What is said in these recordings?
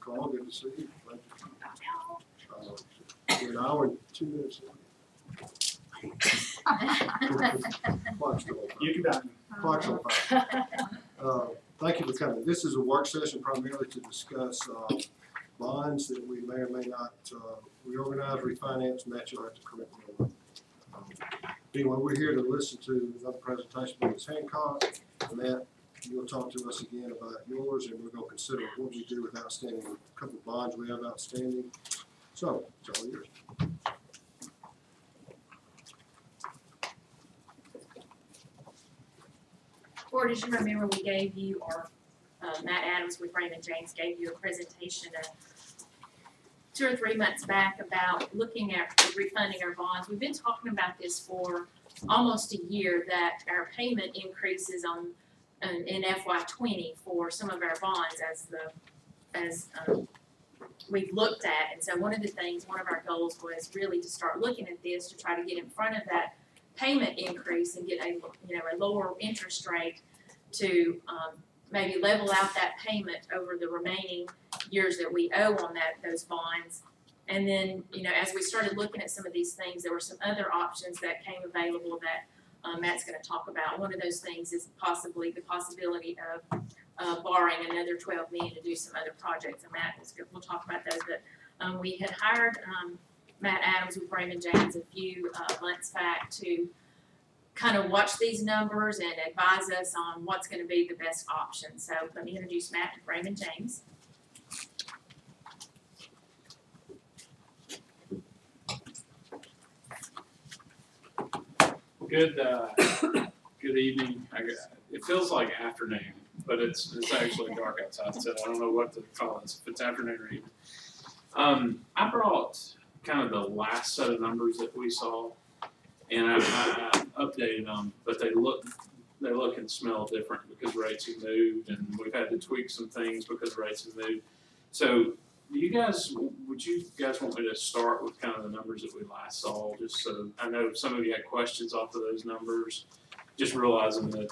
call. Good to see you. Thank you. An hour and 2 minutes. Clock's still on. You can done. Clock's on fire. Thank you for coming. This is a work session primarily to discuss bonds that we may or may not reorganize, refinance, match, or have to correct. Anyway, we're here to listen to another presentation by Ms. Hancock. Matt, you'll talk to us again about yours, and we're going to consider what we do with outstanding, a couple of bonds we have outstanding. So, it's all yours. Board, as you remember, we gave you, or Matt Adams with Raymond James gave you a presentation 2 or 3 months back about looking at refunding our bonds. We've been talking about this for almost a year, that our payment increases in FY20 for some of our bonds as we've looked at. And so one of our goals was really to start looking at this to try to get in front of that payment increase and get a lower interest rate to maybe level out that payment over the remaining years that we owe on those bonds. And then, as we started looking at some of these things, there were some other options that came available that Matt's going to talk about. One of those things is possibly the possibility of borrowing another $12 million to do some other projects, and Matt will talk about those. But we had hired Matt Adams with Raymond James a few months back to kind of watch these numbers and advise us on what's going to be the best option. So let me introduce Matt with Raymond James. Good evening. It feels like afternoon, but it's actually dark outside, so I don't know what to call this, if it's afternoon or evening. I brought kind of the last set of numbers that we saw, and I updated them, but they look and smell different because rates have moved, and we've had to tweak some things because rates have moved. So would you guys want me to start with kind of the numbers that we last saw, just so I know some of you had questions off of those numbers, just realizing that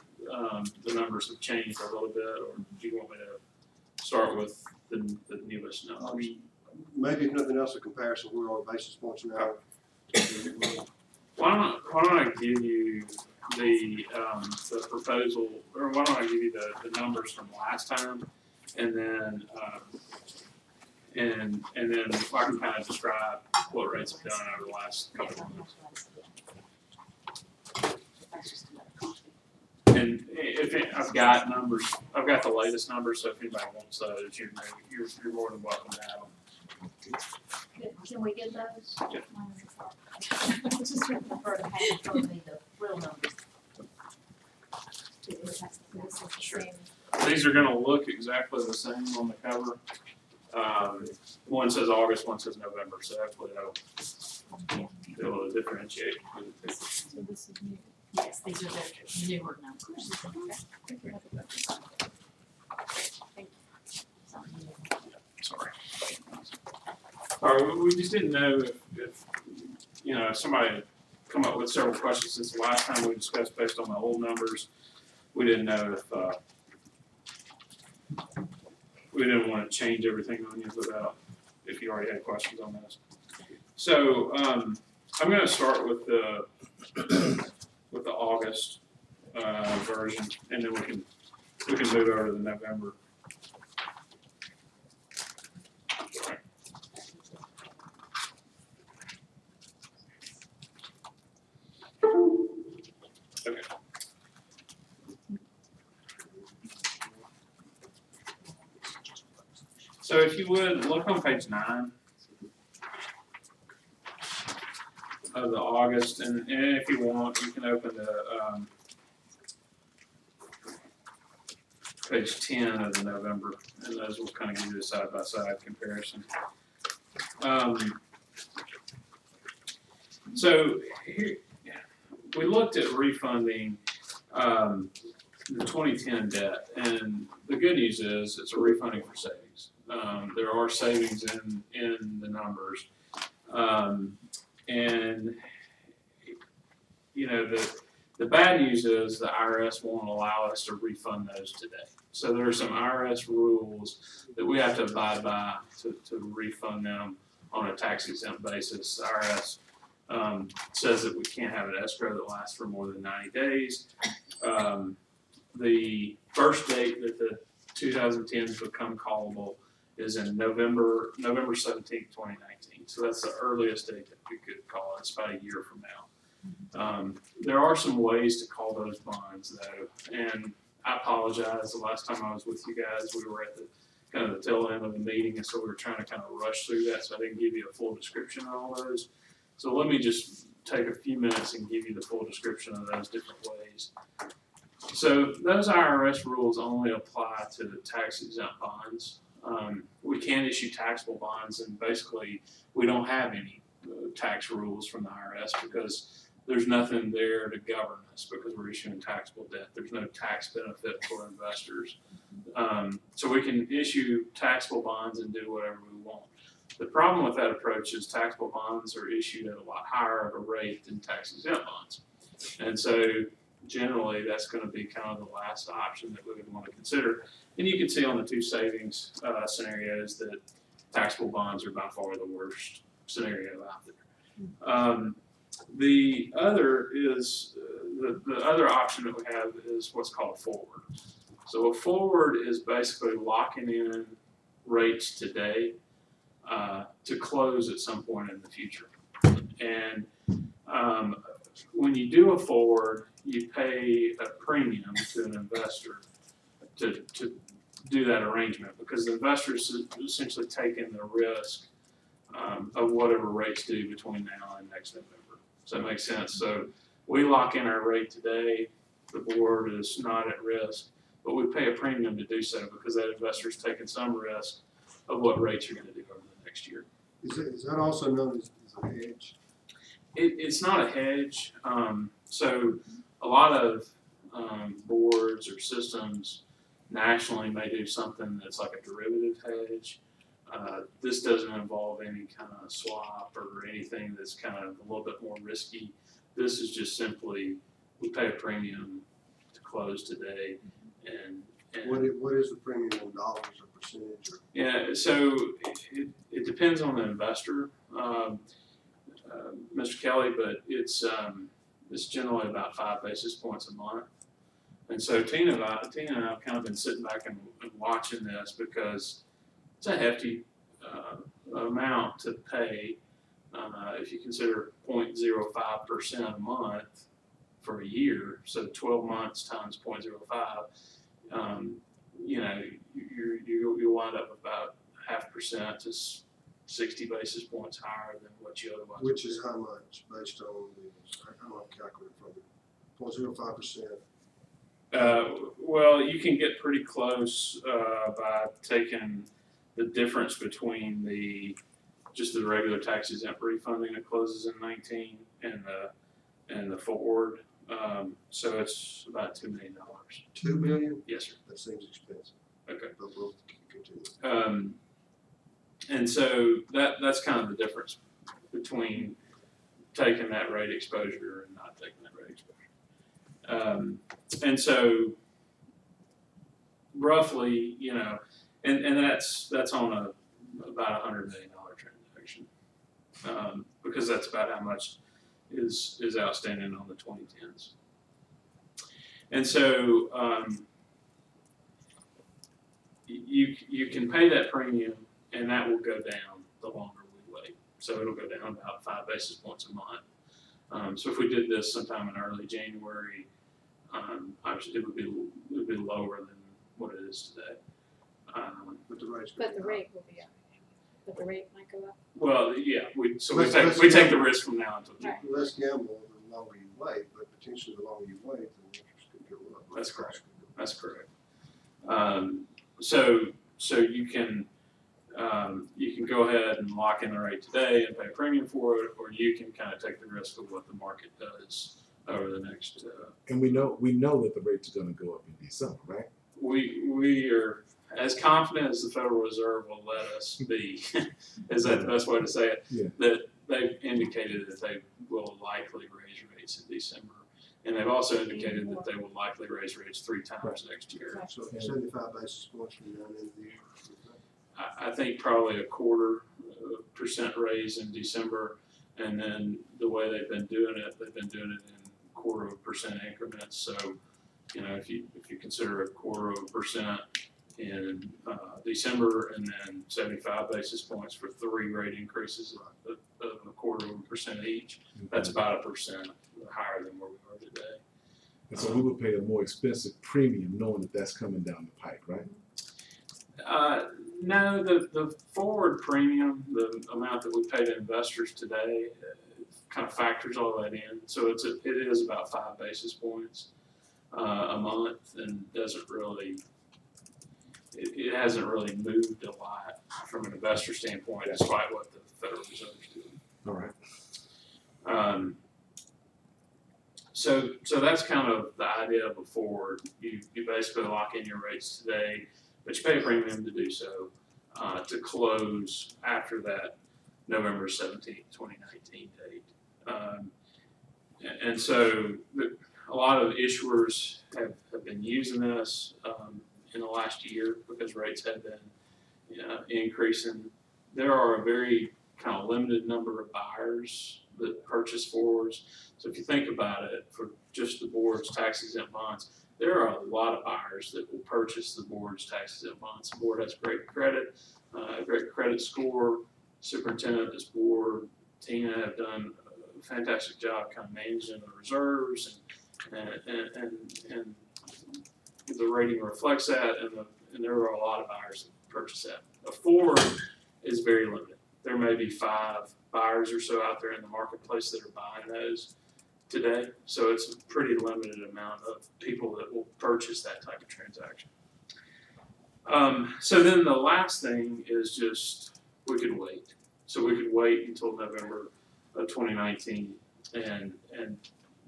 the numbers have changed a little bit, or do you want me to start with the newest numbers? Maybe if nothing else, a comparison, we're on basis points now. Why don't I give you the proposal, or why don't I give you the numbers from last time, and then and then I can kind of describe what rates have done over the last couple of months. And I've got the latest numbers, so if anybody wants those, you're more than welcome to have them. Can we get those? Yeah. I just prefer to have you tell me the real numbers. Sure. These are going to look exactly the same on the cover. One says August, one says November, so hopefully that'll be able to differentiate. So this is new. Yes, these are the newer numbers. Thank you. Sorry. All right, we just didn't know if somebody had come up with several questions since the last time we discussed based on the old numbers. We didn't know if we didn't want to change everything on you if you already had questions on this. So I'm going to start with the August version, and then we can move over to the November. Okay. So if you would, look on page 9 of the August, and if you want, you can open the page 10 of the November, and those will kind of give you a side-by-side comparison. So here, we looked at refunding the 2010 debt, and the good news is it's a refunding for savings. There are savings in the numbers, and the bad news is the IRS won't allow us to refund those today. So there are some IRS rules that we have to abide by to refund them on a tax exempt basis. IRS says that we can't have an escrow that lasts for more than 90 days. The first date that the 2010s become callable is in November 17th, 2019. So that's the earliest date that we could call it. It's about a year from now. There are some ways to call those bonds though, and I apologize. The last time I was with you guys, we were at the kind of the tail end of the meeting, and so we were trying to kind of rush through that, so I didn't give you a full description of all those. So let me just take a few minutes and give you the full description of those different ways. So those IRS rules only apply to the tax exempt bonds. We can issue taxable bonds, and basically we don't have any tax rules from the IRS because there's nothing there to govern us because we're issuing taxable debt. There's no tax benefit for investors. So we can issue taxable bonds and do whatever we want. The problem with that approach is taxable bonds are issued at a lot higher of a rate than tax exempt bonds. And so generally that's going to be kind of the last option that we would want to consider. And you can see on the two savings scenarios that taxable bonds are by far the worst scenario out there. The other is, the other option that we have is what's called a forward. So a forward is basically locking in rates today to close at some point in the future. And when you do a forward, you pay a premium to an investor to do that arrangement because the investors essentially taking the risk of whatever rates do between now and next November. Does that make sense? So we lock in our rate today. The board is not at risk, but we pay a premium to do so because that investor is taking some risk of what rates you're going to do over the next year. Is that also known as a hedge? It's not a hedge. So a lot of boards or systems nationally may do something that's like a derivative hedge. This doesn't involve any kind of swap or anything that's kind of a little bit more risky. This is just simply we pay a premium to close today, and what is the premium in dollars or percentage? Or? Yeah, so it depends on the investor, Mr. Kelly, but it's generally about 5 basis points a month. And so Tina and I have kind of been sitting back and watching this because it's a hefty amount to pay if you consider 0.05% a month for a year. So 12 months times 0.05, you know, you'll wind up with about 0.5% to 60 basis points higher than what you otherwise. Which is how much based on the, I don't have a calculator from it, 0.05%. Well, you can get pretty close by taking the difference between just the regular tax exempt refunding that closes in 19 and the forward. So it's about $2 million. $2 million? Yes, sir. That seems expensive. Okay. But we'll continue. And so that's kind of the difference between taking that rate exposure and not taking that rate exposure. And so roughly, you know, and that's on about $100 million transaction, because that's about how much is outstanding on the 2010s. And so you can pay that premium, and that will go down the longer we wait. So it'll go down about 5 basis points a month. So if we did this sometime in early January, obviously it would be lower than what it is today. But the rate's But the rate will be up. But the rate might go up. Well, yeah, we Let's take the risk from now until June. Right. less gamble the longer you wait, but potentially the longer you wait, the interest could go up. That's correct. That's correct. So you can go ahead and lock in the rate today and pay a premium for it, or you can kind of take the risk of what the market does over the next. And we know that the rates are going to go up in December, right? We are as confident as the Federal Reserve will let us be. Is that the best way to say it? Yeah. That they've indicated that they will likely raise rates in December, And they've also indicated that they will likely raise rates 3 times next year. So 75 basis points from now into the year. I think probably 0.25% raise in December, and then the way they've been doing it in 0.25% increments. So, you know, if you consider 0.25% in December, and then 75 basis points for 3 rate increases of 0.25% each, that's about 1% higher than where we are today. And so we would pay a more expensive premium knowing that that's coming down the pike, right? No, the forward premium, the amount that we pay to investors today, kind of factors all that in. So it is about 5 basis points a month, and doesn't really. It hasn't really moved a lot from an investor standpoint, despite what the Federal Reserve is doing. All right. So that's kind of the idea of a forward. You basically lock in your rates today, but you pay a premium to do so to close after that November 17th, 2019 date. And so a lot of issuers have been using this in the last year because rates have been increasing. There are a very kind of limited number of buyers that purchase forwards. So if you think about it, for just the board's tax-exempt bonds, there are a lot of buyers that will purchase the board's tax-exempt bonds. The board has great credit score. Superintendent, this board, Tina have done a fantastic job kind of managing the reserves, and the rating reflects that, and there are a lot of buyers that purchase that. A forward is very limited. There may be 5 buyers or so out there in the marketplace that are buying those today. So it's a pretty limited amount of people that will purchase that type of transaction. So then the last thing is just we could wait. So we could wait until November of 2019, and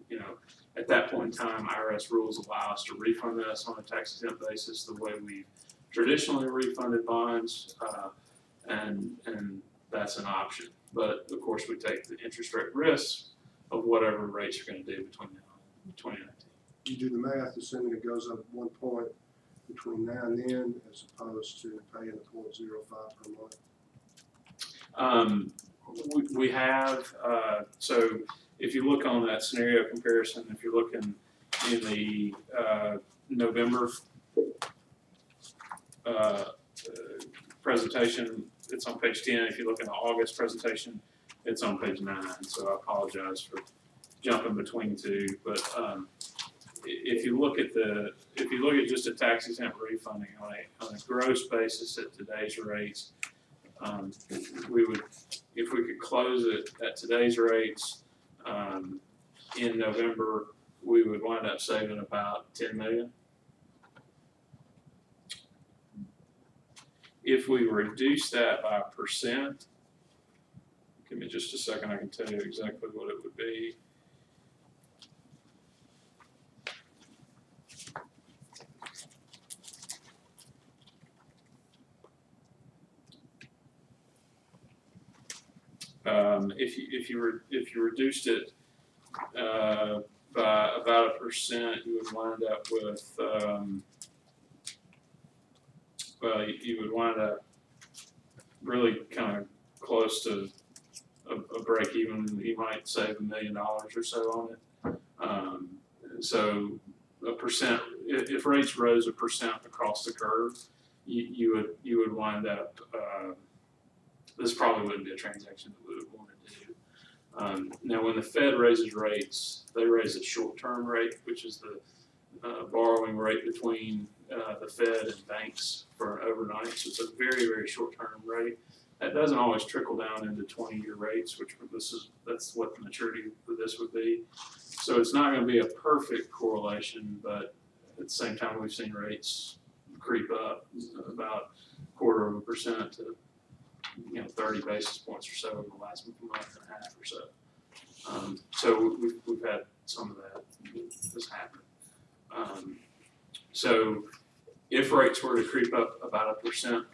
you know, at that point in time, IRS rules allow us to refund this on a tax-exempt basis the way we've traditionally refunded bonds, and that's an option. But of course, we take the interest rate risk of whatever rates are going to do between now and 2019. You do the math, assuming it goes up 1 point between now and then, as opposed to paying the 0.05 per month. We have, so if you look on that scenario comparison, if you're looking in the November presentation, it's on page 10. If you look in the August presentation, it's on page 9. So I apologize for jumping between two, but if you look at just a tax exempt refunding on a gross basis at today's rates, we would, if we could close it at today's rates in November, we would wind up saving about $10 million. If we reduce that by 1%, give me just a second, I can tell you exactly what it would be. If you reduced it by about 1%, you would wind up with you would wind up really kind of close to a break even. You might save $1 million or so on it. So 1%, if rates rose 1% across the curve, you would wind up. This probably wouldn't be a transaction that we would want to do. Now, when the Fed raises rates, they raise a short-term rate, which is the borrowing rate between the Fed and banks for an overnight. So it's a very, very short-term rate. That doesn't always trickle down into 20-year rates, which that's what the maturity for this would be. So it's not going to be a perfect correlation, but at the same time, we've seen rates creep up about 0.25% to 30 basis points or so over the last month and a half or so. So we've had some of that this happen. So if rates were to creep up about 1%,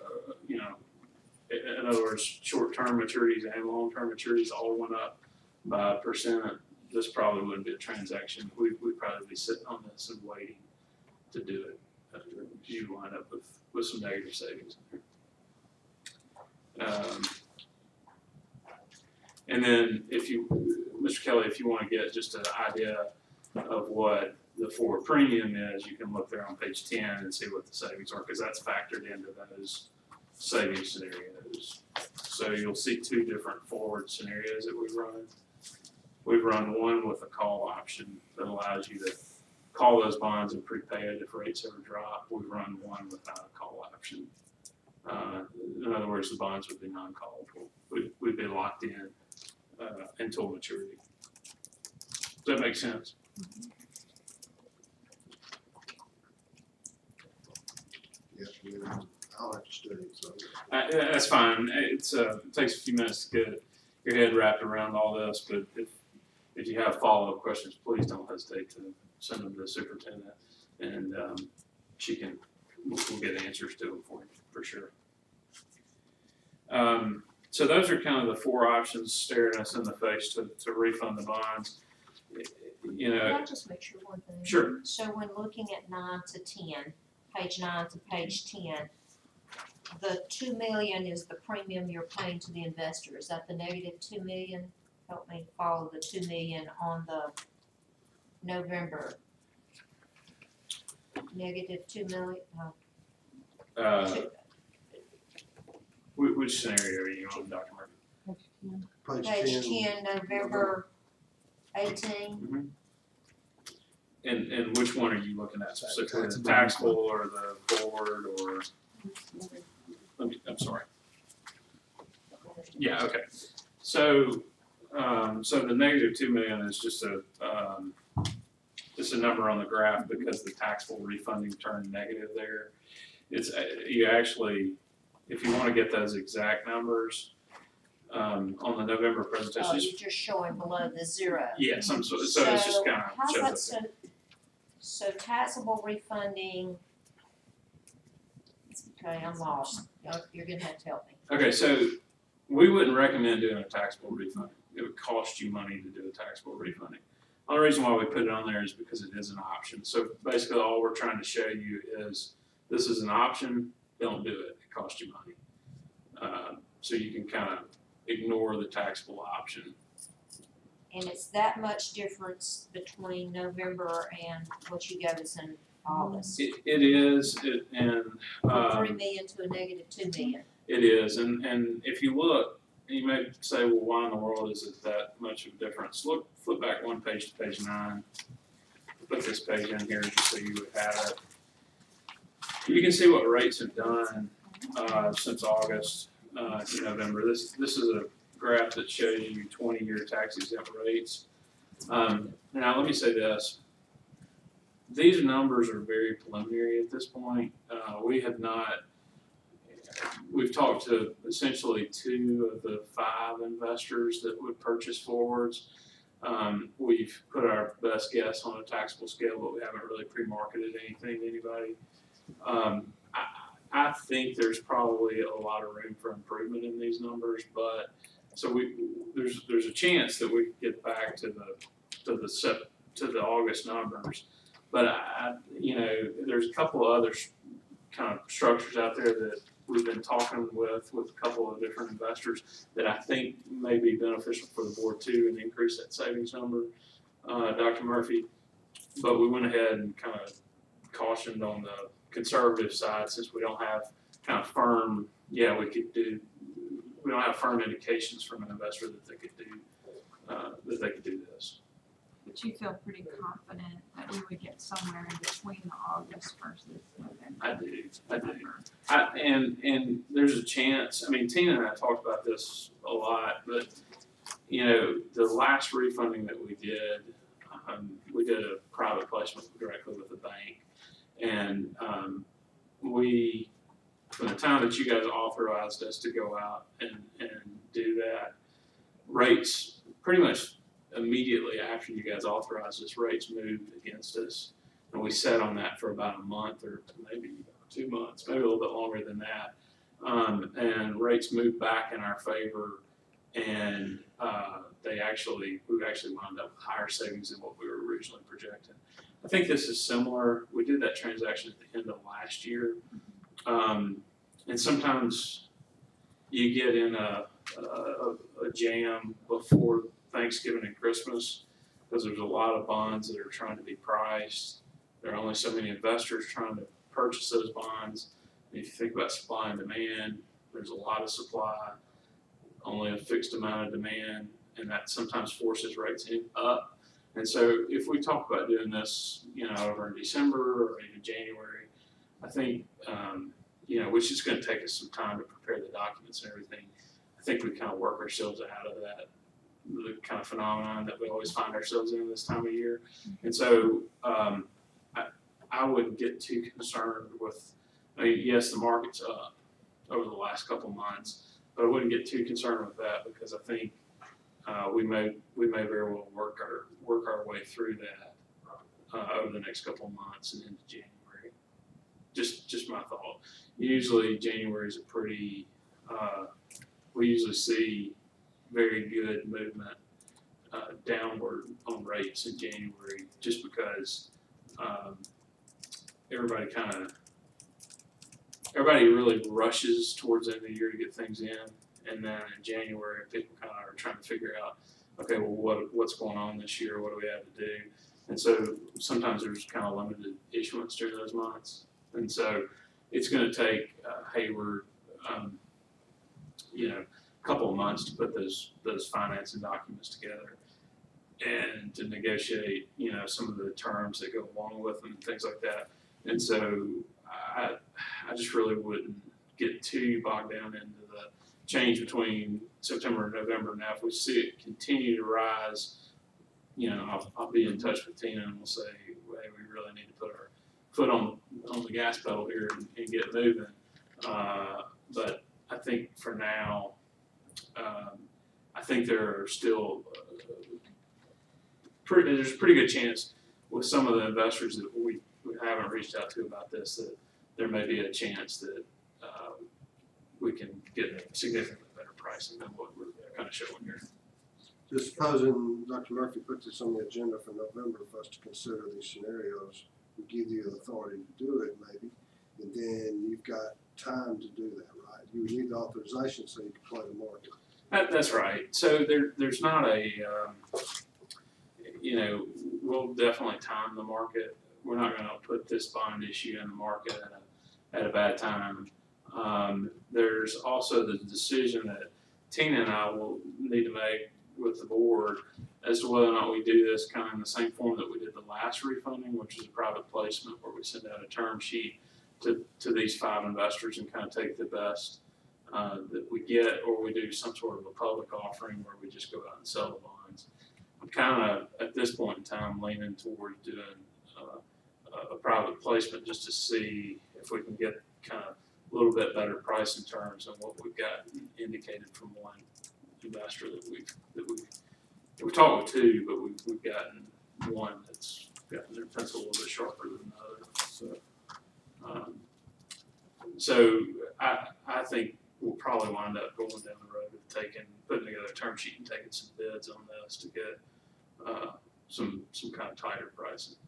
in other words, short-term maturities and long-term maturities all went up by 1%, this probably wouldn't be a transaction. We probably be sitting on this and waiting to do it. You wind up with some negative savings in there. And then if you, Mr. Kelly, if you want to get just an idea of what the forward premium is, you can look there on page 10 and see what the savings are, because that's factored into those savings scenarios. So you'll see two different forward scenarios that we've run. We've run one with a call option that allows you to call those bonds and prepay it if rates ever drop. We've run one without a call option. In other words, the bonds would be non-callable. We'd be locked in until maturity. Does that make sense? Yes, I'll have to study, so. That's fine. It takes a few minutes to get your head wrapped around all this, but if you have follow-up questions, please don't hesitate to send them to the superintendent, and we'll get answers to them for sure. So those are kind of the four options staring us in the face to refund the bonds. You know. Can I just make sure one thing? Sure. So when looking at 9 to 10, page 9 to page 10, the 2 million is the premium you're paying to the investor. Is that the negative 2 million? Help me follow the 2 million on the November. Negative 2 million. Which scenario are you on, Dr. Murphy? Page 10, November 18. And which one are you looking at specifically, the taxable or the forward or? I'm sorry. Yeah, okay. So, so the negative 2 million is just a number on the graph because the taxable refunding turned negative there. It's, you actually, if you want to get those exact numbers, on the November presentation. Oh, you're just showing below the zero. Yes, so it's just kind of how's that shows up there. So taxable refunding, okay, I'm lost. You're gonna have to help me. Okay, so we wouldn't recommend doing a taxable refunding. It would cost you money to do a taxable refunding. The only reason why we put it on there is because it is an option. So basically all we're trying to show you is this is an option, don't do it, it costs you money. So you can kind of ignore the taxable option. And it's that much difference between November and what you gave us in August. It is, and From 3 million to a negative 2 million. it is, and if you look, you may say, well, why in the world is it that much of a difference? Flip back one page to page 9. Put this page in here just so you would have it. You can see what rates have done since August to November. This is a graph that shows you 20-year tax exempt rates. Now let me say this. These numbers are very preliminary at this point. We've talked to essentially 2 of the 5 investors that would purchase forwards. We've put our best guess on a taxable scale, but we haven't really pre-marketed anything to anybody. I think there's probably a lot of room for improvement in these numbers, but so there's a chance that we could get back to the August numbers. But there's a couple of other kind of structures out there that we've been talking with a couple of different investors that I think may be beneficial for the board too and increase that savings number, Dr. Murphy. But we went ahead and kind of cautioned on the conservative side since we don't have kind of firm, we don't have firm indications from an investor that they could do this. But you feel pretty confident that we would get somewhere in between the August versus November? I do. And there's a chance, I mean, Tina and I talked about this a lot, but the last refunding that we did a private placement directly with the bank. And from the time that you guys authorized us to go out and do that, rates pretty much immediately after you guys authorized us, rates moved against us. And we sat on that for about a month or maybe 2 months, maybe a little bit longer than that. And rates moved back in our favor, and we actually wound up with higher savings than what we were originally projecting. I think this is similar. We did that transaction at the end of last year. And sometimes you get in a jam before Thanksgiving and Christmas because there's a lot of bonds that are trying to be priced. There are only so many investors trying to purchase those bonds. And if you think about supply and demand, there's a lot of supply, only a fixed amount of demand, and that sometimes forces rates up. And so if we talk about doing this, over in December or even January, I think, which is going to take us some time to prepare the documents and everything. I think we kind of work ourselves out of that, the kind of phenomenon that we always find ourselves in this time of year. And so I wouldn't get too concerned with, yes, the market's up over the last couple months, but I wouldn't get too concerned with that because I think we may very well work our way through that over the next couple months and into January. Just my thought. Usually January is a pretty, we usually see very good movement downward on rates in January just because everybody really rushes towards the end of the year to get things in, and then in January people kind of are trying to figure out, okay, well what's going on this year? What do we have to do? And so sometimes there's kind of limited issuance during those months. And so it's going to take Hayward, a couple of months to put those financing documents together and to negotiate, some of the terms that go along with them and things like that. And so I just really wouldn't get too bogged down into the change between September and November. Now, if we see it continue to rise, I'll be in touch with Tina and we'll say, hey, we really need to put our foot on the gas pedal here and get moving. But I think for now, I think there are still there's a pretty good chance with some of the investors that we haven't reached out to about this that there may be a chance that we can get significantly better pricing than what we're kind of showing here. Just supposing Dr. Murphy put this on the agenda for November for us to consider these scenarios, we give you the authority to do it maybe, and then you've got time to do that, right? You would need the authorization so you can play the market. That's right. So there's not a, we'll definitely time the market. We're not going to put this bond issue in the market at a bad time. There's also the decision that Tina and I will need to make with the board as to whether or not we do this kind of in the same form that we did the last refunding, which is a private placement where we send out a term sheet to these 5 investors and kind of take the best that we get, or we do some sort of a public offering where we just go out and sell the bonds. I'm kind of, at this point in time, leaning towards doing a private placement just to see if we can get kind of a little bit better pricing terms than what we've got indicated from one investor that we've talked with 2, but we've gotten one that's gotten their pencil a little bit sharper than the other. So I think we'll probably wind up going down the road of putting together a term sheet and taking some bids on this to get some kind of tighter pricing.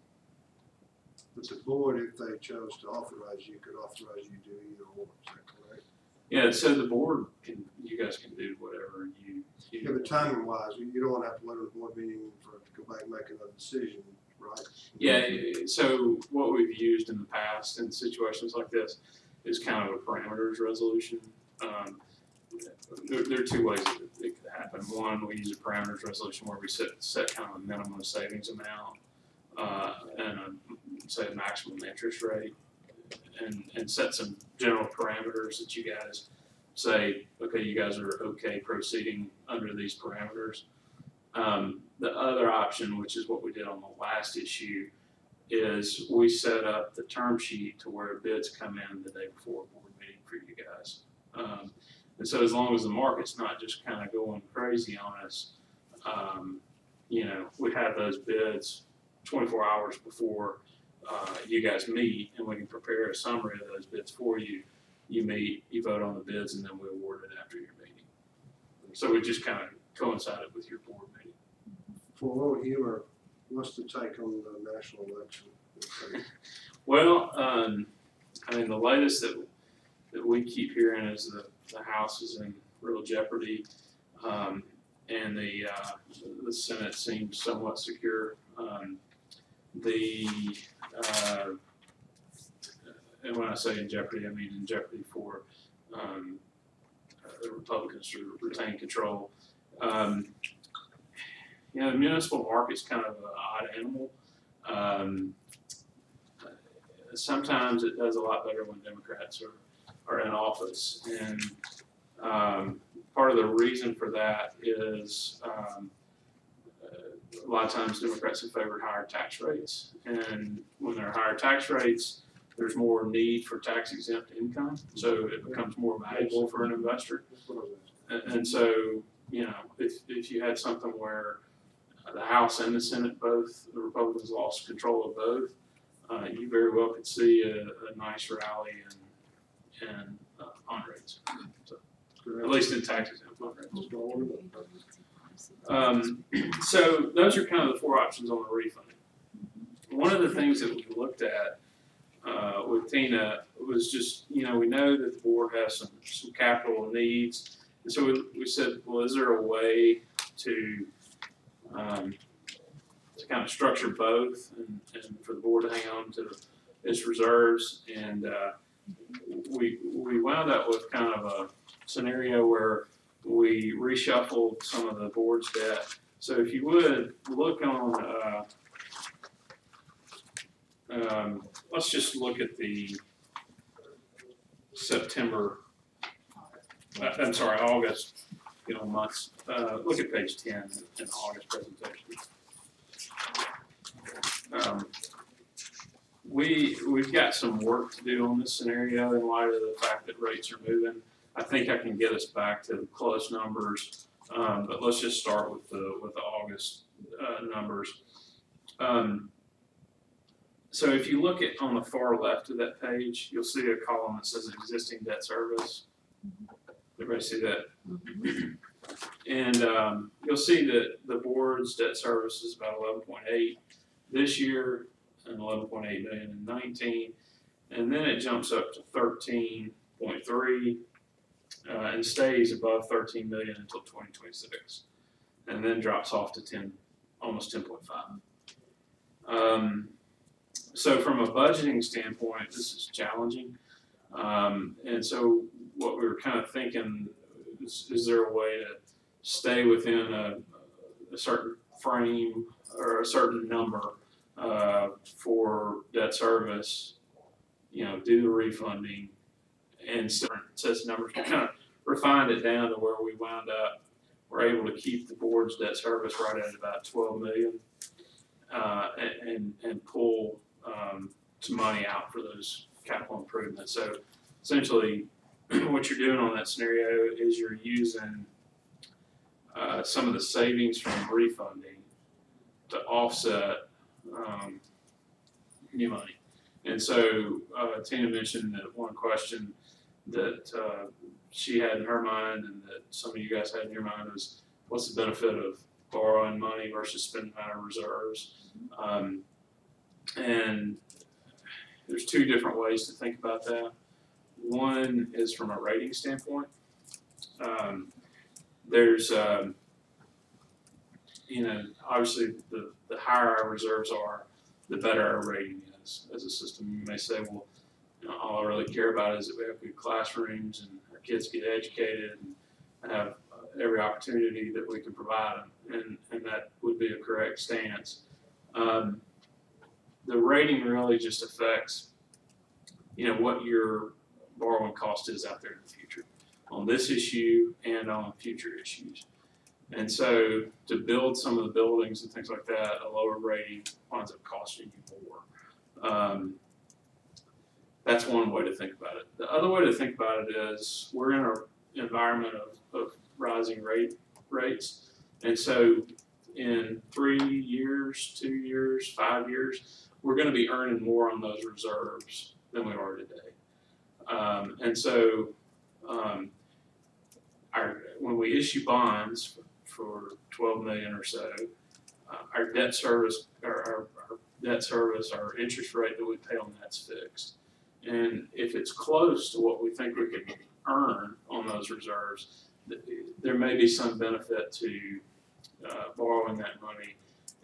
But the board, if they chose to authorize you, could authorize you to do either or, is that correct? Yeah, so the board you guys can do whatever you Yeah, but timing wise, you don't want to have to wait on the board meeting for it to go back and make another decision, right? Yeah, so what we've used in the past in situations like this is kind of a parameters resolution. There are 2 ways that it could happen. One, we use a parameters resolution where we set kind of a minimum savings amount and say a maximum interest rate and set some general parameters that you guys say, okay, you guys are okay proceeding under these parameters. The other option, which is what we did on the last issue, is we set up the term sheet to where bids come in the day before a board meeting for you guys. And so as long as the market's not just kind of going crazy on us, we have those bids 24 hours before you guys meet, and we can prepare a summary of those bids for you. You meet, you vote on the bids, and then we award it after your meeting. So we just kind of coincided with your board meeting. For a little humor, What's the take on the national election? Well, I mean, the latest that we keep hearing is the House is in real jeopardy, and the Senate seems somewhat secure. And when I say in jeopardy, I mean in jeopardy for the Republicans to retain control. You know, the municipal market's kind of an odd animal. Sometimes it does a lot better when Democrats are in office, and part of the reason for that is a lot of times Democrats have favored higher tax rates, and when there are higher tax rates, there's more need for tax exempt income, so it becomes more valuable for an investor. And so, you know, if you had something where the House and the Senate both, the Republicans lost control of both, you very well could see a nice rally in bond rates, so, at least in tax exempt bond rates. So those are kind of the four options on the refunding. One of the things that we looked at with Tina was just, you know, we know that the board has some capital needs, and so we said, well, is there a way to kind of structure both and for the board to hang on to its reserves? And we wound up with kind of a scenario where we reshuffled some of the board's debt. So if you would look on, let's just look at the September, I'm sorry, August, you know, months. Look at page 10 in the August presentation. We've got some work to do on this scenario in light of the fact that rates are moving. I think I can get us back to close numbers, but let's just start with the August numbers. So if you look at on the far left of that page, you'll see a column that says existing debt service. Everybody see that? And you'll see that the board's debt service is about 11.8 this year and 11.8 million in 19, and then it jumps up to 13.3 and stays above 13 million until 2026, and then drops off to 10, almost 10.5. So from a budgeting standpoint, this is challenging, and so what we were kind of thinking is there a way to stay within a certain frame or a certain number for debt service, you know, do the refunding and sets numbers. We kind of refined it down to where we wound up. We're able to keep the board's debt service right at about 12 million and pull some money out for those capital improvements. So essentially what you're doing on that scenario is you're using some of the savings from refunding to offset new money. And so Tina mentioned that one question that she had in her mind and that some of you guys had in your mind was, what's the benefit of borrowing money versus spending out of reserves? And there's two different ways to think about that. One is from a rating standpoint. There's, you know, obviously the higher our reserves are, the better our rating is as a system. You may say, well, you know, all I really care about is that we have good classrooms and our kids get educated and have every opportunity that we can provide them, and that would be a correct stance. The rating really just affects, you know, what your borrowing cost is out there in the future on this issue and on future issues. And so to build some of the buildings and things like that, a lower rating winds up costing you more. That's one way to think about it. The other way to think about it is we're in an environment of rising rates. And so in 3 years, 2 years, 5 years, we're going to be earning more on those reserves than we are today. And so when we issue bonds for 12 million or so, our debt service, our debt service, our interest rate that we pay on that's fixed. And if it's close to what we think we can earn on those reserves, there may be some benefit to borrowing that money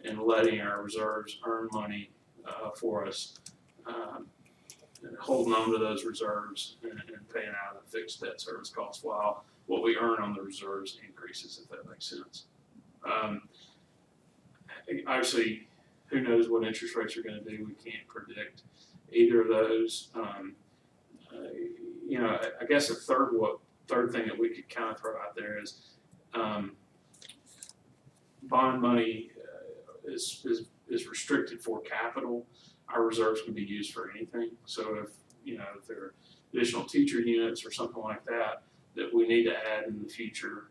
and letting our reserves earn money for us, and holding on to those reserves and paying out a fixed debt service cost while what we earn on the reserves increases, if that makes sense. Obviously, who knows what interest rates are going to do? We can't predict either of those. You know, I guess a third thing that we could kind of throw out there is bond money is restricted for capital. Our reserves can be used for anything. So if, you know, if there are additional teacher units or something like that that we need to add in the future,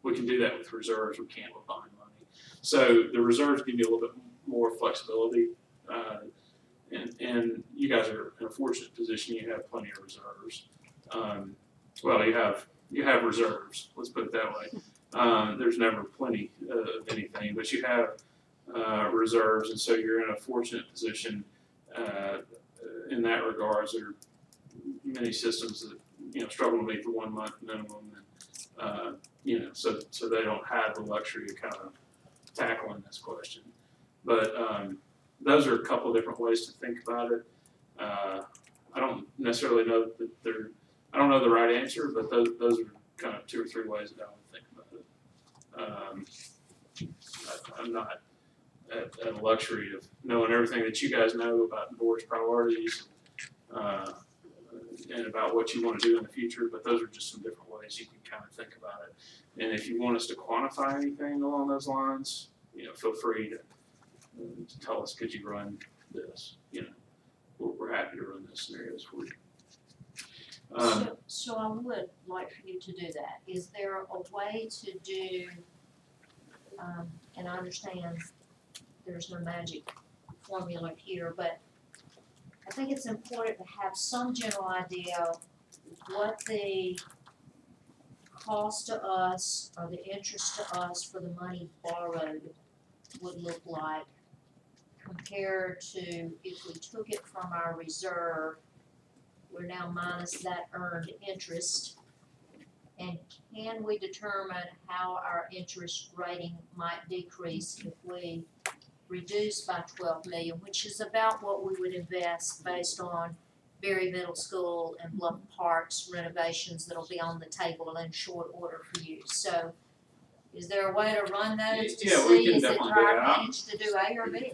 we can do that with reserves. We can't with bond money. So the reserves give you a little bit more flexibility, and you guys are in a fortunate position. You have plenty of reserves. Well, you have reserves. Let's put it that way. There's never plenty of anything, but you have reserves, and so you're in a fortunate position in that regards. There are many systems that, you know, struggle to meet the 1 month minimum, and you know, so they don't have the luxury of kind of tackling this question. But those are a couple of different ways to think about it. I don't necessarily know that I don't know the right answer, but those are kind of 2 or 3 ways that I would think about it. I'm not at the luxury of knowing everything that you guys know about the board's priorities and about what you want to do in the future, but those are just some different ways you can kind of think about it. And if you want us to quantify anything along those lines, you know, feel free to tell us, could you run this? You know, we're happy to run those scenarios for you. So I would like for you to do that. Is there a way to do, and I understand there's no magic formula here, but I think it's important to have some general idea what the cost to us or the interest to us for the money borrowed would look like compared to if we took it from our reserve. We're now minus that earned interest. And can we determine how our interest rating might decrease if we reduce by 12 million, which is about what we would invest based on Berry Middle School and Bluff Park's renovations that'll be on the table in short order for you. So is there a way to run those to see is it to our advantage to do A or B?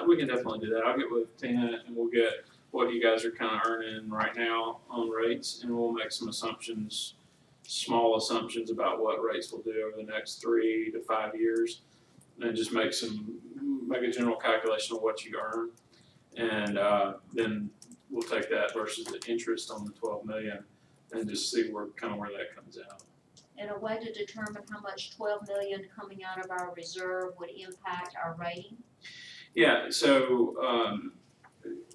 We can definitely do that. I'll get with Tina and we'll get what you guys are kind of earning right now on rates, and we'll make some assumptions, small assumptions about what rates will do over the next 3 to 5 years, and just make a general calculation of what you earn, and then we'll take that versus the interest on the 12 million and just see where that comes out. And a way to determine how much 12 million coming out of our reserve would impact our rating? Yeah, so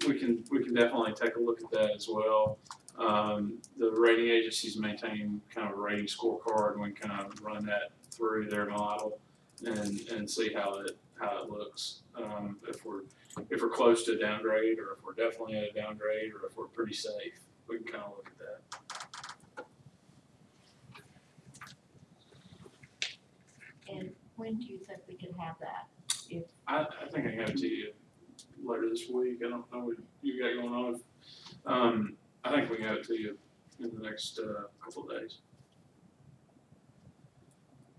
we can definitely take a look at that as well. The rating agencies maintain kind of a rating scorecard, and we can kind of run that through their model and see how it looks. If we're close to a downgrade, or if we're definitely at a downgrade, or if we're pretty safe, we can kind of look at that. And when do you think we can have that? I think I can have it to you later this week. I don't know what you got going on. I think we can have it to you in the next couple of days.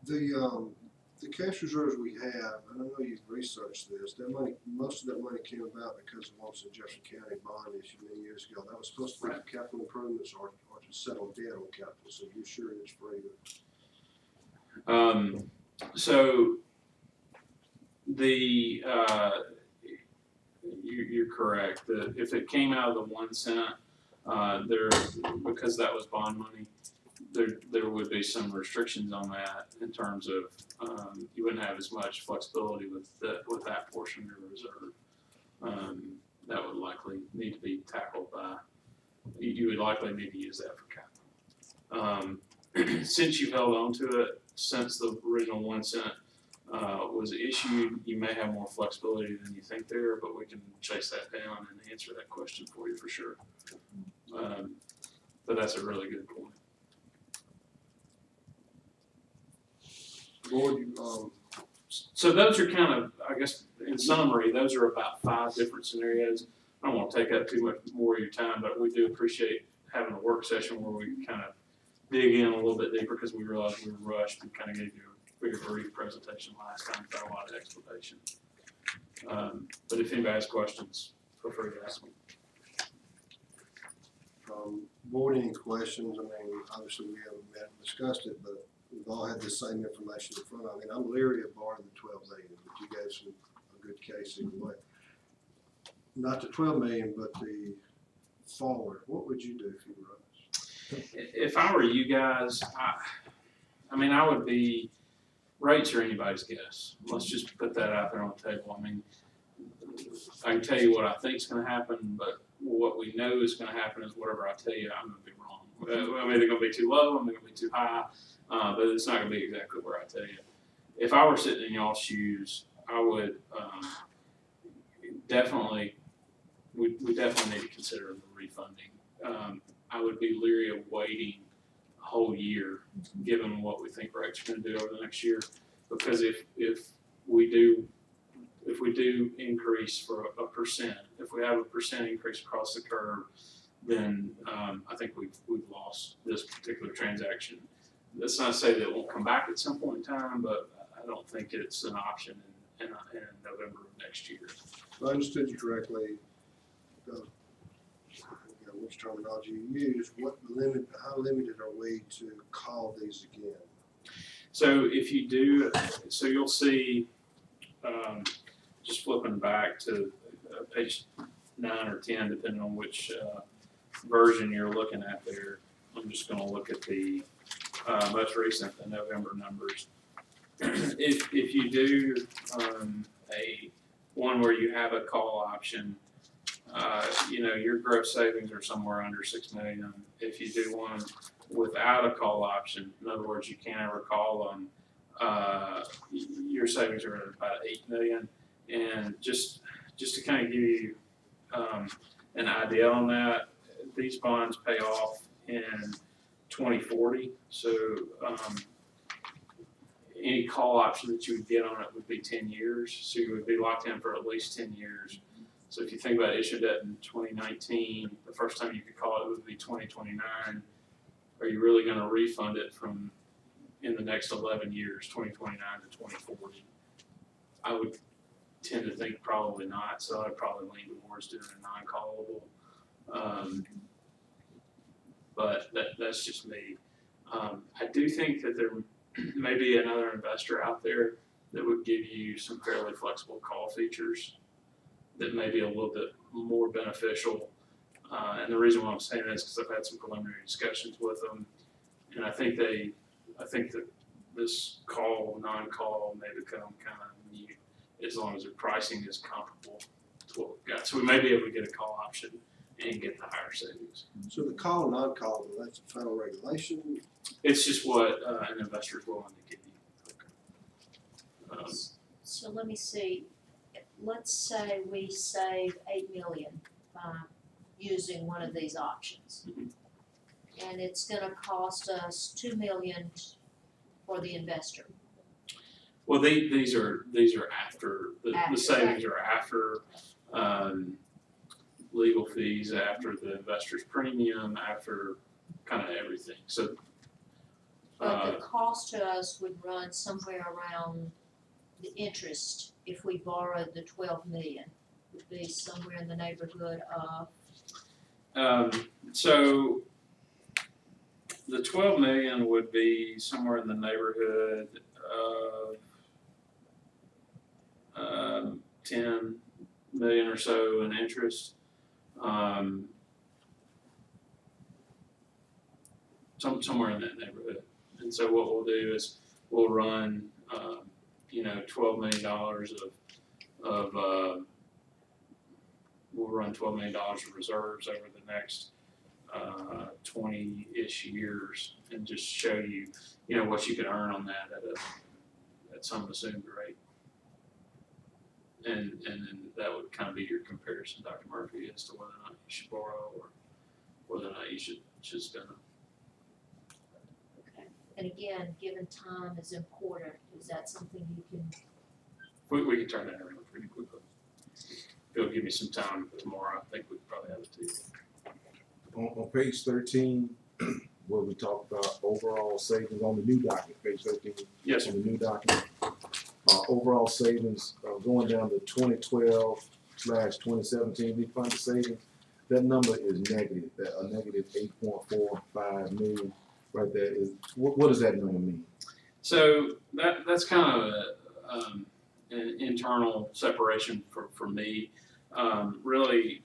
The cash reserves we have, and I know you've researched this, that money, most of that money came about because of Wilson Jefferson County bond issue many years ago. That was supposed to be for capital improvements or to settle debt on capital, so you're sure it's free to. So you're correct. If it came out of the 1 cent, because that was bond money, there would be some restrictions on that in terms of you wouldn't have as much flexibility with that portion of your reserve. That would likely need to be tackled by. You would likely need to use that for capital. Since you've held on to it since the original 1 cent was issued, you may have more flexibility than you think there, but we can chase that down and answer that question for you for sure. But that's a really good point. Board, you, So those are kind of, I guess, in summary, those are about 5 different scenarios. I don't want to take up too much more of your time, but we do appreciate having a work session where we kind of dig in a little bit deeper because we realized we were rushed and kind of gave you a pretty brief presentation last time without a lot of explanation. But if anybody has questions, feel free to ask me. board, any questions? I mean, obviously we haven't met and discussed it, but we've all had the same information in front of me. I'm leery of borrowing the 12 million, but you gave some a good case either way. Not the 12 million, but the forward. What would you do if you were us? If I were you guys, I mean, I would be, rates are anybody's guess. Let's just put that out there on the table. I mean, I can tell you what I think is going to happen, but what we know is going to happen is whatever I tell you, I'm going to be wrong. I'm either going to be too low, I'm going to be too high, but it's not going to be exactly where I tell you. If I were sitting in y'all's shoes, I would definitely, we definitely need to consider the refunding. I would be leery of waiting a whole year, given what we think rates are going to do over the next year, because if we do increase for a percent, if we have a percent increase across the curve, then I think we've lost this particular transaction. That's not to say that it won't come back at some point in time, but I don't think it's an option in November of next year. If I understood you correctly, which terminology you use, how limited are we to call these again? So if you do, so you'll see, just flipping back to page 9 or 10, depending on which version you're looking at there. I'm just going to look at the most recent, the November numbers. If you do a one where you have a call option, your gross savings are somewhere under $6 million. If you do one without a call option, in other words, you can't ever call them, your savings are at about $8 million. And just to kind of give you an idea on that, these bonds pay off in 2040. So any call option that you would get on it would be 10 years. So you would be locked in for at least 10 years. So if you think about issued debt in 2019, the first time you could call it would be 2029. Are you really going to refund it from in the next 11 years, 2029 to 2040? I would tend to think probably not. So I'd probably lean towards doing a non-callable. But that's just me. I do think that there may be another investor out there that would give you some fairly flexible call features that may be a little bit more beneficial. And the reason why I'm saying that is because I've had some preliminary discussions with them, and I think that this call, non-call may become kind of mute as long as the pricing is comparable to what we've got. So we may be able to get a call option and get the higher savings. So the call, non-call, that's a federal regulation? It's just what an investor is willing to give you. So let me see, let's say we save $8 million by using one of these options. Mm-hmm. And it's gonna cost us $2 million for the investor. Well, these are after the savings are after legal fees, after the investor's premium, after kind of everything. So, But the cost to us would run somewhere around the interest if we borrowed the 12 million, would be somewhere in the neighborhood of. So the 12 million would be somewhere in the neighborhood of 10 million or so in interest. Somewhere in that neighborhood. And so what we'll do is we'll run $12 million we'll run $12 million of reserves over the next 20-ish years and just show you, what you could earn on that at at some assumed rate. And then that would kind of be your comparison, Dr. Murphy, as to whether or not you should borrow or whether or not you should spend them. Okay. And again, given time is important, is that something you can, We can turn that around pretty quickly. If it'll give me some time tomorrow, I think we could probably have it too. On page 13, where we talk about overall savings on the new document, page 13, Yes, on the new document, overall savings going down to 2012/2017 refunded savings. That number is negative, a negative 8.45 million right there. What does that number mean? so that's kind of an internal separation for me. Really,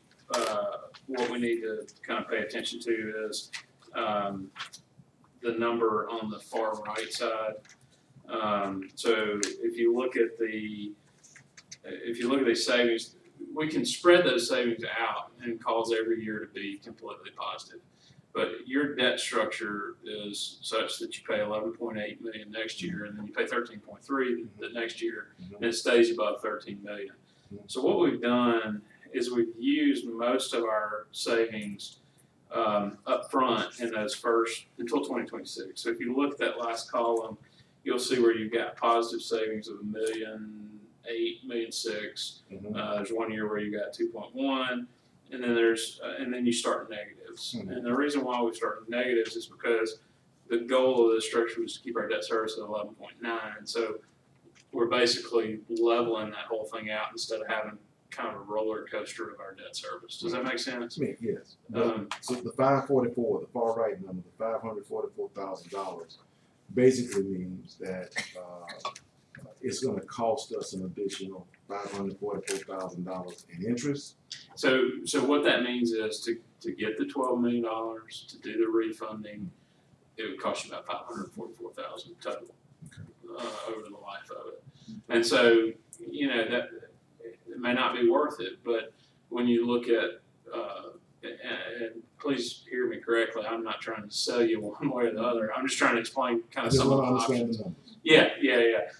what we need to kind of pay attention to is the number on the far right side. So if you look at these savings, we can spread those savings out and cause every year to be completely positive. But your debt structure is such that you pay 11.8 million next year, and then you pay 13.3 the next year, and it stays above 13 million. So what we've done is we've used most of our savings up front in those first until 2026. So if you look at that last column, you'll see where you've got positive savings of $1.8 million, $1.6 million. There's 1 year where you got 2.1, and then and then you start negatives. And the reason why we started negatives is because the goal of the structure was to keep our debt service at 11.9. So we're basically leveling that whole thing out instead of having kind of a roller coaster of our debt service. Does that make sense? Yes. So the 544, the far right number, the $544,000, basically means that it's going to cost us an additional $544,000 in interest. So what that means is to get the $12 million to do the refunding, it would cost you about $544,000 total over the life of it. And so that it may not be worth it, but when you look at and please hear me correctly, I'm not trying to sell you one way or the other. I'm just trying to explain kind of some of the options. Yeah.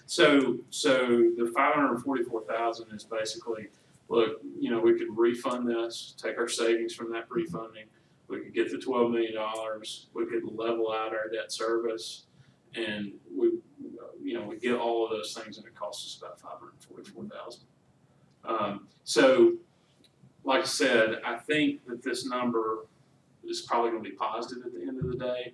So the $544,000 is basically, look, we could refund this, take our savings from that refunding. We could get the $12 million. We could level out our debt service, and we get all of those things, and it costs us about $544,000. So, like I said, I think that this number is probably going to be positive at the end of the day,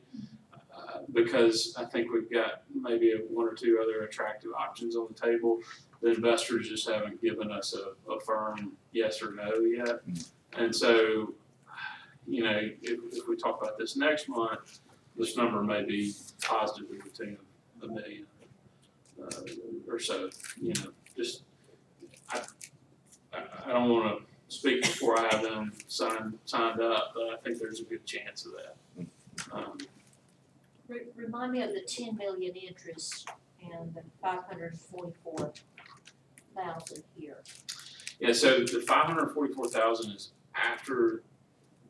because I think we've got maybe one or two other attractive options on the table. The investors just haven't given us a firm yes or no yet. And so, if we talk about this next month, this number may be positive in the tune of $1 million or so. I don't want to speak before I have them signed up, but I think there's a good chance of that. remind me of the 10 million interest and the 544,000 here. Yeah, so the 544,000 is after,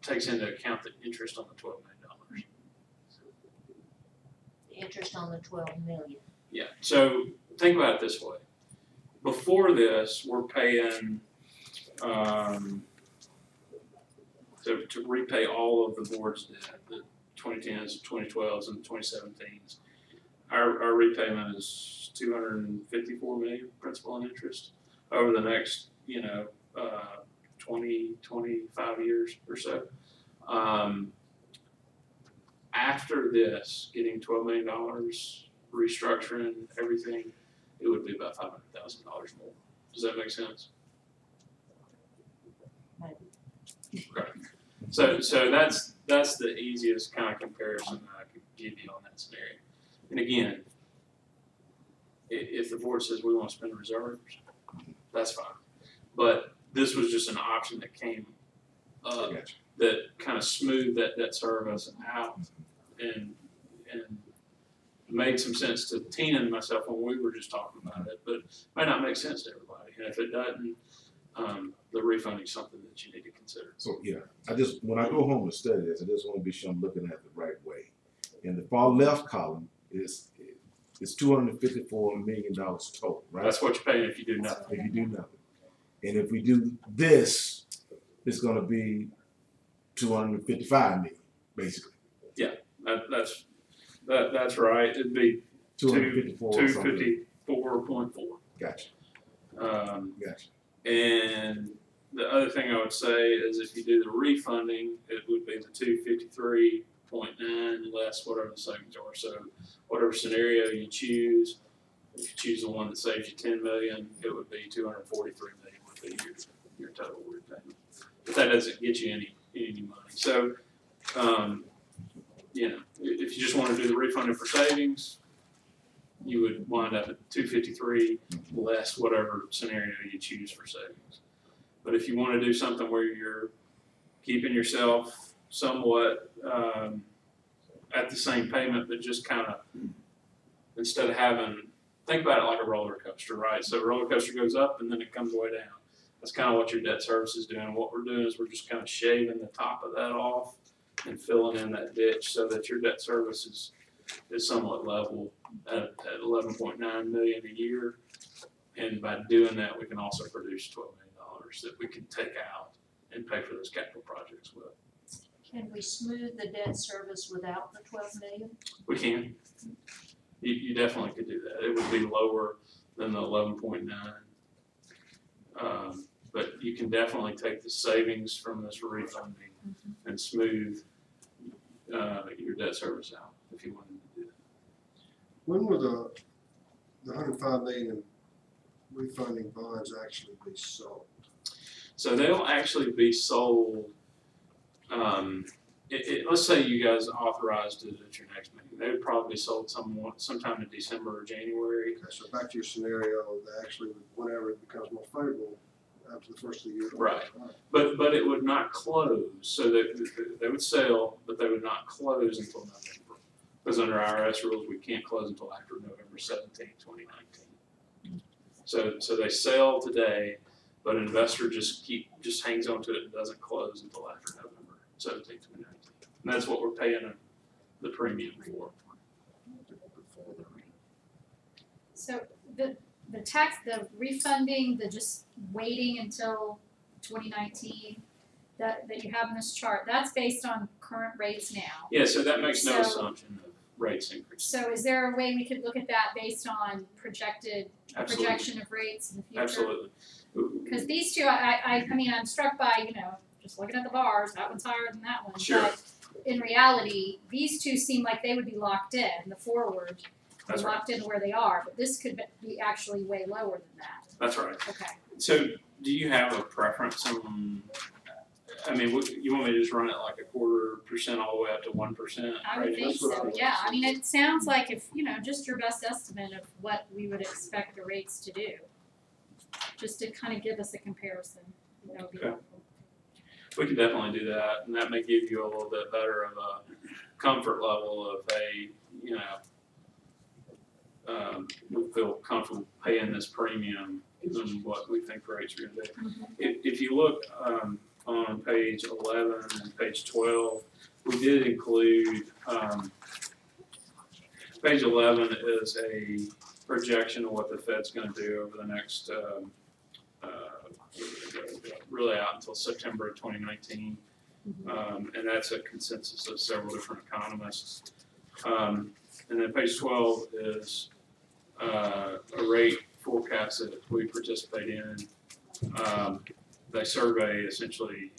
takes into account the interest on the $12 million. The interest on the 12 million. Yeah, so think about it this way. Before this, we're paying to repay all of the board's debt, the 2010s, 2012s, and 2017s. Our repayment is $254 million principal and interest over the next 25 years or so. After this, getting $12 million, restructuring everything, it would be about $500,000 more. Does that make sense? Maybe. Okay. So that's the easiest kind of comparison that I could give you on that scenario. And again, if the board says we want to spend reserves, that's fine. But this was just an option that came up that kind of smoothed that debt service out and made some sense to Tina and myself when we were just talking about it, but it may not make sense to everybody. And if it doesn't, the refunding is something that you need to consider. So when I go home and study this, I just want to be sure I'm looking at it the right way. In the far left column is it's $254 million total, right? That's what you're paying if you do nothing. If you do nothing. And if we do this, it's gonna be 255 million, basically. That's right. It'd be 254 two something. 54.4. Gotcha, gotcha. And the other thing I would say is if you do the refunding, it would be the 253.9 less whatever the savings are. So whatever scenario you choose, if you choose the one that saves you 10 million, it would be 243 million would be your total repayment. But that doesn't get you any money. So, you know, if you just want to do the refunding for savings, you would wind up at 253 less whatever scenario you choose for savings. But if you want to do something where you're keeping yourself somewhat at the same payment, but just kind of instead of having, think about it like a roller coaster, right? So a roller coaster goes up and then it comes way down. That's kind of what your debt service is doing. What we're doing is we're just kind of shaving the top of that off and filling in that ditch so that your debt service is somewhat level at 11.9 million a year. And by doing that, we can also produce $12 million that we can take out and pay for those capital projects with. Can we smooth the debt service without the 12 million? We can. You definitely could do that. It would be lower than the 11.9. But you can definitely take the savings from this refunding and smooth your debt service out if you wanted to do that. When will the 105 million in refunding bonds actually be sold? So they'll actually be sold, let's say you guys authorized it at your next meeting. They would probably be sold sometime in December or January. Okay, so back to your scenario, they actually, whenever it becomes more favorable, after the first of the year. Right. But it would not close, so they would sell, but they would not close until November. Because under IRS rules, we can't close until after November 17, 2019. So they sell today, but an investor just hangs on to it and doesn't close until after November 17, 2019. And that's what we're paying the premium for. So the refunding, the just waiting until 2019 that you have in this chart, that's based on current rates now. Yeah, so that makes no So- assumption of rates increase. So is there a way we could look at that based on Absolutely. projection of rates in the future? Absolutely. Because these two, I mean, I'm struck by, just looking at the bars, that one's higher than that one. Sure. But in reality, these two seem like they would be locked in, the forward, That's right. locked into where they are, but this could be actually way lower than that. That's right. Okay. So do you have a preference on, I mean, you want me to just run it like 0.25% all the way up to 1%? I would think so, yeah. I mean, it sounds like if, just your best estimate of what we would expect the rates to do. Just to kind of give us a comparison, that would be Okay. helpful. We can definitely do that, and that may give you a little bit better of a comfort level of, hey, we feel comfortable paying this premium than what we think rates are gonna do. If you look on page 11 and page 12, we did include, page 11 is a projection of what the Fed's gonna do over the next, really out until September of 2019. And that's a consensus of several different economists. And then page 12 is a rate forecast that we participate in. They survey essentially,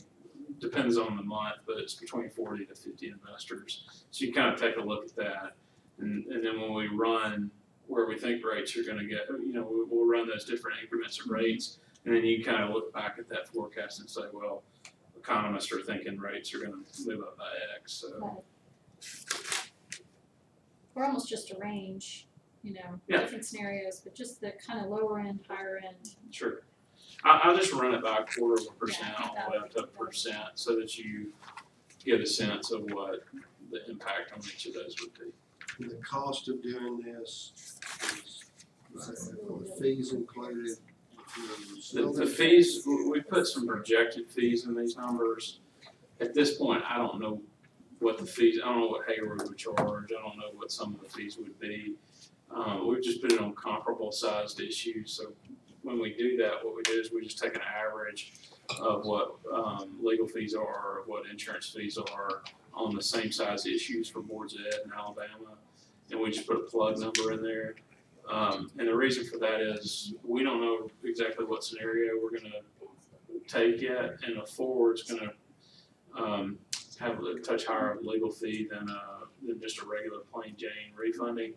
depends on the month, but it's between 40 to 50 investors. So you kind of take a look at that. And then when we run where we think rates are going to get, we'll run those different increments of rates. And then you kind of look back at that forecast and say, well, economists are thinking rates are going to move up by X. So. Or almost just a range, Yeah. different scenarios, but just the kind of lower end, higher end. Sure. I'll just run it by 0.25% Yeah, all the way up to 1% so that you get a sense of what the impact on each of those would be. And the cost of doing this is the fees included? The fees, we put some projected fees in these numbers. At this point, I don't know what the fees, I don't know what Hayward would charge, I don't know what some of the fees would be. We've just put it on comparable sized issues, so when we do that, what we do is we just take an average of what legal fees are, what insurance fees are on the same size issues for boards of ed in Alabama, and we just put a plug number in there. And the reason for that is we don't know exactly what scenario we're gonna take yet, and a forward's gonna have a touch higher legal fee than just a regular plain Jane refunding.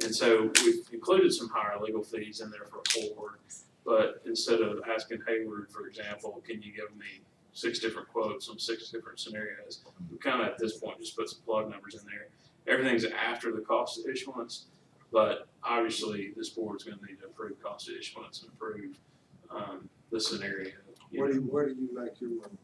And so we've included some higher legal fees in there for a forward, but instead of asking Hayward, for example, can you give me 6 different quotes on 6 different scenarios, we kind of at this point just put some plug numbers in there. Everything's after the cost of issuance, but obviously this board's gonna need to approve cost of issuance and approve the scenario. Where do you make your money?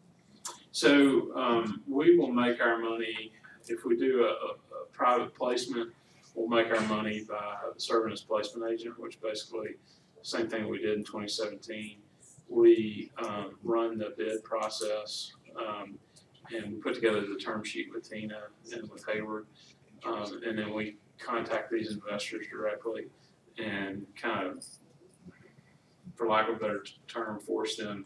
So we will make our money, if we do a private placement, we'll make our money by serving as placement agent, which basically same thing we did in 2017. We run the bid process and we put together the term sheet with Tina and with Hayward, and then we contact these investors directly and kind of, for lack of a better term, force them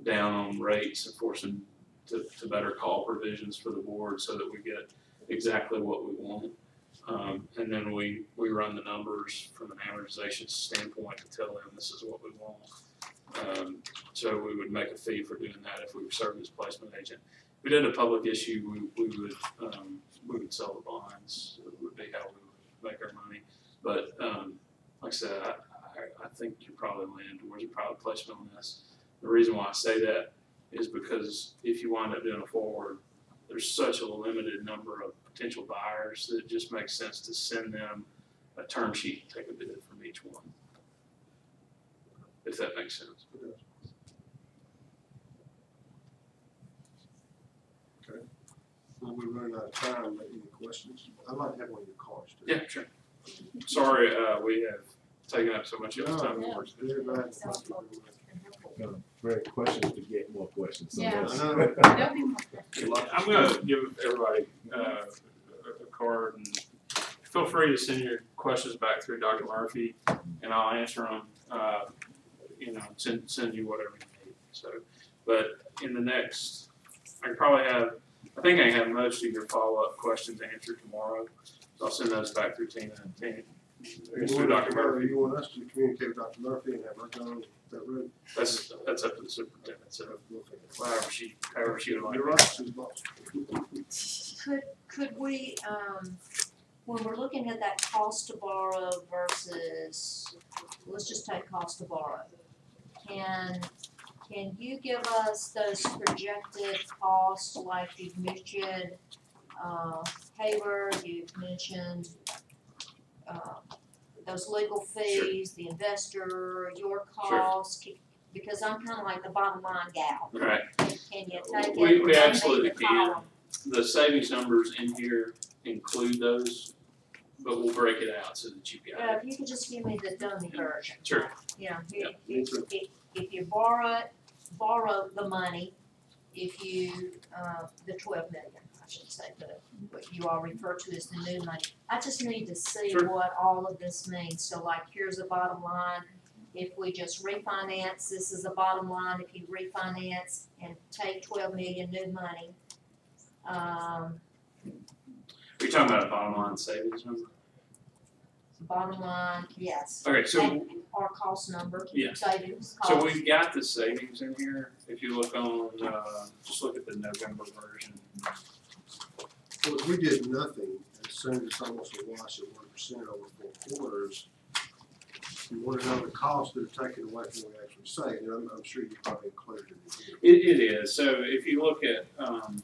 down on rates and force them to better call provisions for the board so that we get exactly what we want. And then we run the numbers from an amortization standpoint to tell them this is what we want. So we would make a fee for doing that if we were serving as placement agent. If we did a public issue, we would sell the bonds. It would be how we would make our money. But like I said, I think you're probably leaning towards a private placement on this. The reason why I say that is because if you wind up doing a forward, there's such a limited number of potential buyers that it just makes sense to send them a term sheet and take a bid from each one. If that makes sense. Okay. Well, we're running out of time, but any questions? I'd like to have one of your cards too. Yeah, sure. Sorry, we have taken up so much of your time. No, everybody. Great questions to get more questions. So Yeah. that's- There'll be more. I'm gonna give everybody a card, and feel free to send your questions back through Dr. Murphy, and I'll answer them. Send you whatever you need. So, but in the next, I think I can have most of your follow-up questions answered tomorrow. So I'll send those back through Tina and through Dr. Murphy. You want us to communicate with Dr. Murphy and have her go that route? That's up to the superintendent. So however she would like. You're right, she's boss. Could we, when we're looking at that cost to borrow versus, let's just take cost to borrow. Can you give us those projected costs, like you've mentioned, Hayward, you've mentioned, those legal fees, the investor, your costs, because I'm kinda like the bottom line gal. Right. Can you take it? We and absolutely make the can. column? The savings numbers in here include those, but we'll break it out so that you've got Yeah, it. if you could just give me the dummy version. Sure. Yeah, Yeah, if you borrow the money, if you, the 12 million, I should say, what you all refer to as the new money. I just need to see Sure. what all of this means, so like, here's the bottom line. If we just refinance, this is the bottom line, if you refinance and take 12 million new money. Are you talking about a bottom line savings number? Bottom line, yes. Okay, so And our cost number, Yeah. savings, So cost. we've got the savings in here. If you look on, just look at the November version. Well, if we did nothing, as soon as almost a wash at 1% over 4 quarters, you wanna know the cost that are taken away from what we actually say, and I'm sure you probably included it. It is. So if you look at, I'll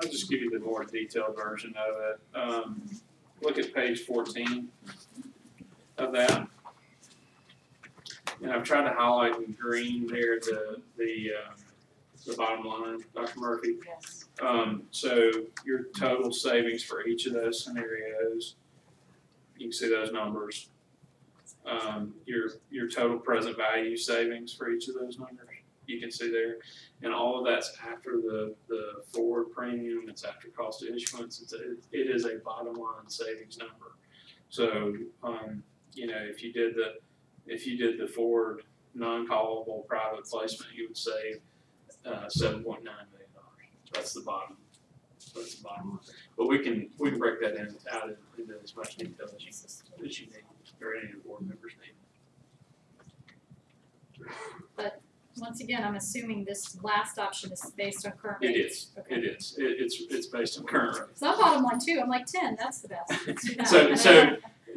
just give you the more detailed version of it. Look at page 14 of that. And I've tried to highlight in green there the bottom line, Dr. Murphy. Yes. So your total savings for each of those scenarios, you can see those numbers. Your total present value savings for each of those numbers, you can see there. And all of that's after the forward premium, it's after cost of issuance, it is a bottom line savings number. So, you know, if you did the forward non-callable private placement, you would save $7.9 million. That's the bottom. That's the bottom line. But we can break that out into as much detail as you need, or any of the board members need. Once again, I'm assuming this last option is based on current It rates. is. Okay. It is. It's based on current rates. So I bought one too, I'm like 10, that's the best, let's do that.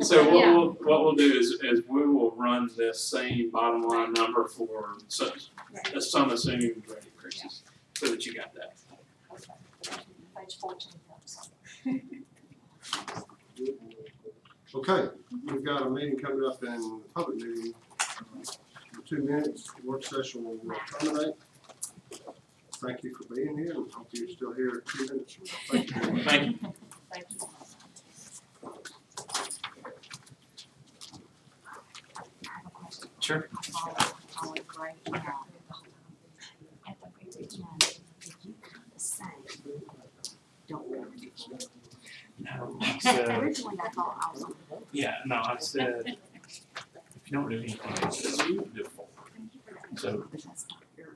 So what Yeah. we'll do is we will run this same bottom line number for some assumed rate increases, so that you got that. Page 14. Okay, we've got a meeting coming up in public meeting. In 2 minutes, work session will terminate. Thank you for being here, and hope you're still here 2 minutes from now. Thank you very much. Thank you. Thank you. Sure. No, I said, Originally, I thought I was. yeah, no, I said, if you don't do anything, I said, you do it. So